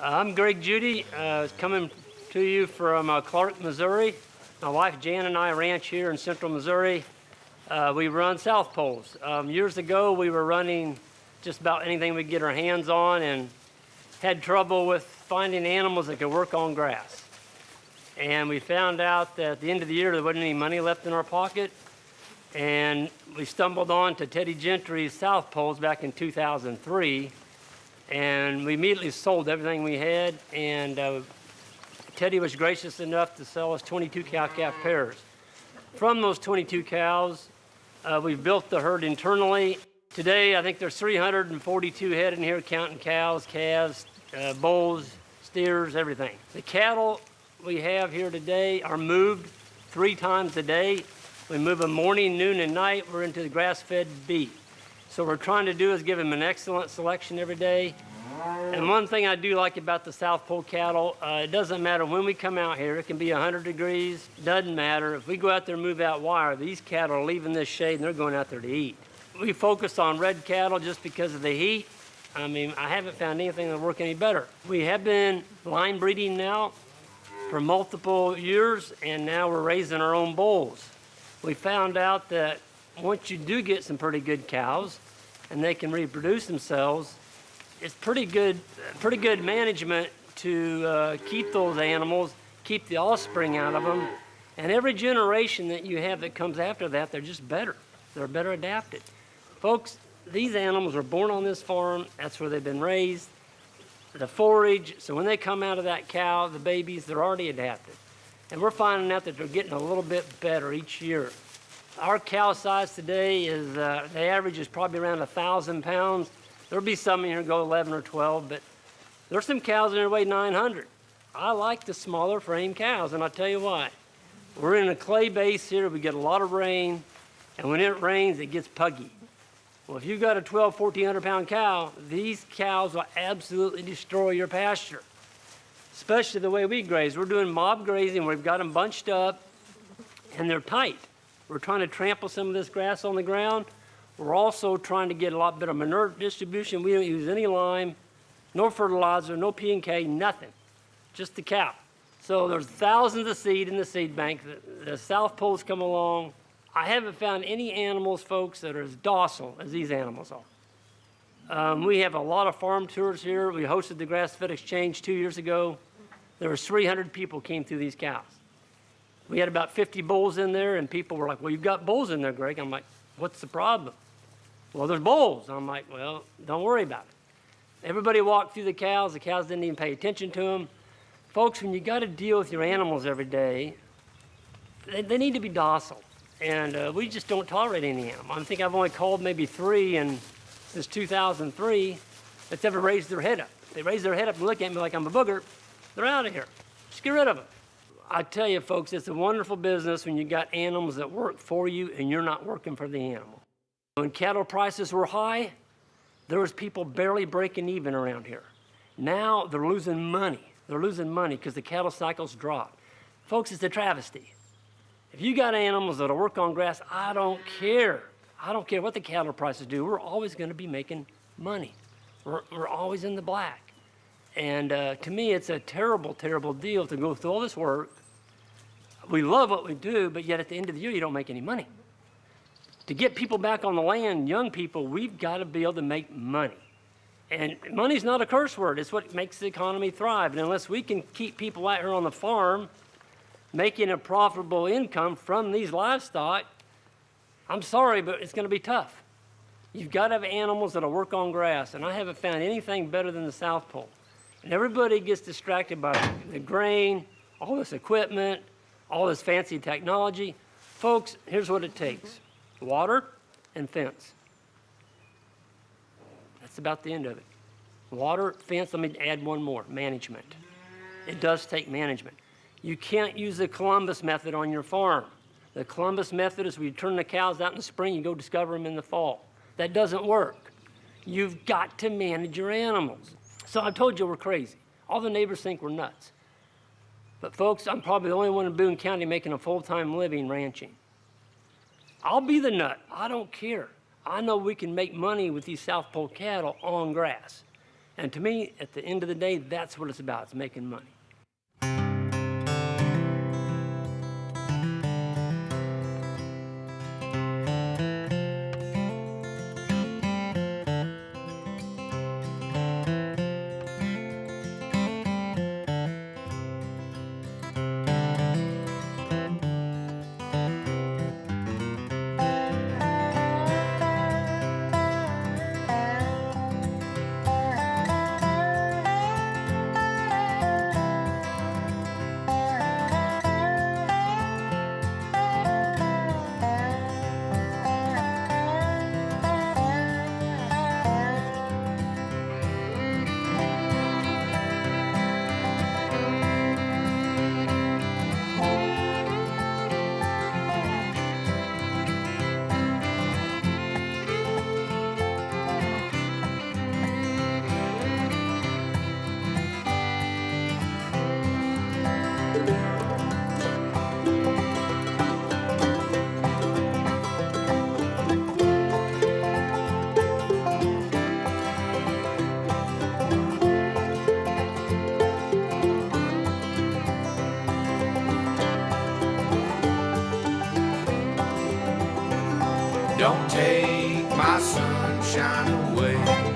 I'm Judy, coming to you from Clark, Missouri. My wife Jan and I ranch here in central Missouri. We run South Poles. Years ago, we were running just about anything we could get our hands on and had trouble with finding animals that could work on grass. And we found out that at the end of the year, there wasn't any money left in our pocket. And we stumbled on to Teddy Gentry's South Poles back in 2003. And we immediately sold everything we had. And Teddy was gracious enough to sell us 22 cow-calf pairs. From those 22 cows, we've built the herd internally. Today, I think there's 342 head in here, counting cows, calves, bulls, steers, everything. The cattle we have here today are moved 3 times a day. We move them morning, noon, and night. We're into the grass-fed beef. So what we're trying to do is give them an excellent selection every day. And one thing I do like about the South Pole cattle, it doesn't matter when we come out here. It can be 100 degrees, doesn't matter. If we go out there and move out wire, these cattle are leaving this shade and they're going out there to eat. We focus on red cattle just because of the heat. I mean, I haven't found anything that'll work any better. We have been line breeding now for multiple years, and now we're raising our own bulls. We found out that once you do get some pretty good cows and they can reproduce themselves, it's pretty good management to keep those animals, keep the offspring out of them. And every generation that you have that comes after that, they're just better. They're better adapted. Folks, these animals were born on this farm. That's where they've been raised. The forage, so when they come out of that cow, the babies, they're already adapted. And we're finding out that they're getting a little bit better each year. Our cow size today is, the average is probably around 1,000 pounds. There'll be some in here go 11 or 12, but there's some cows in there weigh 900. I like the smaller frame cows, and I'll tell you why. We're in a clay base here. We get a lot of rain, and when it rains, it gets puggy. Well, if you've got a 1,400 pound cow, these cows will absolutely destroy your pasture, especially the way we graze. We're doing mob grazing. We've got them bunched up, and they're tight. We're trying to trample some of this grass on the ground. We're also trying to get a lot better manure distribution. We don't use any lime, no fertilizer, no P&K, nothing, just the cow. So there's thousands of seed in the seed bank. The South Poles come along. I haven't found any animals, folks, that are as docile as these animals are. We have a lot of farm tours here. We hosted the Grass-Fed Exchange 2 years ago. There was 300 people came through these cows. We had about 50 bulls in there, and people were like, well, you've got bulls in there, Greg. I'm like, what's the problem? Well, there's bulls. I'm like, well, don't worry about it. Everybody walked through the cows didn't even pay attention to them. Folks, when you got to deal with your animals every day, they need to be docile. And we just don't tolerate any animal. I think I've only called maybe 3 since 2003 that's ever raised their head up. If they raise their head up and look at me like I'm a booger, they're out of here. Just get rid of them. I tell you, folks, it's a wonderful business when you got animals that work for you and you're not working for the animal. When cattle prices were high, there was people barely breaking even around here. Now they're losing money. They're losing money because the cattle cycles dropped. Folks, it's a travesty. If you got animals that'll work on grass, I don't care. I don't care what the cattle prices do. We're always going to be making money. We're always in the black. And to me, it's a terrible, terrible deal to go through all this work. We love what we do, but yet at the end of the year, you don't make any money. To get people back on the land, young people, we've got to be able to make money. And money's not a curse word. It's what makes the economy thrive. And unless we can keep people out here on the farm making a profitable income from these livestock, I'm sorry, but it's going to be tough. You've got to have animals that'll work on grass, and I haven't found anything better than the South Pole. And everybody gets distracted by the grain, all this equipment, all this fancy technology. Folks, here's what it takes. Water and fence. That's about the end of it. Water, fence, let me add one more, management. It does take management. You can't use the Columbus method on your farm. The Columbus method is we turn the cows out in the spring, you go discover them in the fall. That doesn't work. You've got to manage your animals. So I told you we're crazy. All the neighbors think we're nuts. But folks, I'm probably the only one in Boone County making a full-time living ranching. I'll be the nut. I don't care. I know we can make money with these South Pole cattle on grass. And to me, at the end of the day, that's what it's about. It's making money. Don't take my sunshine away.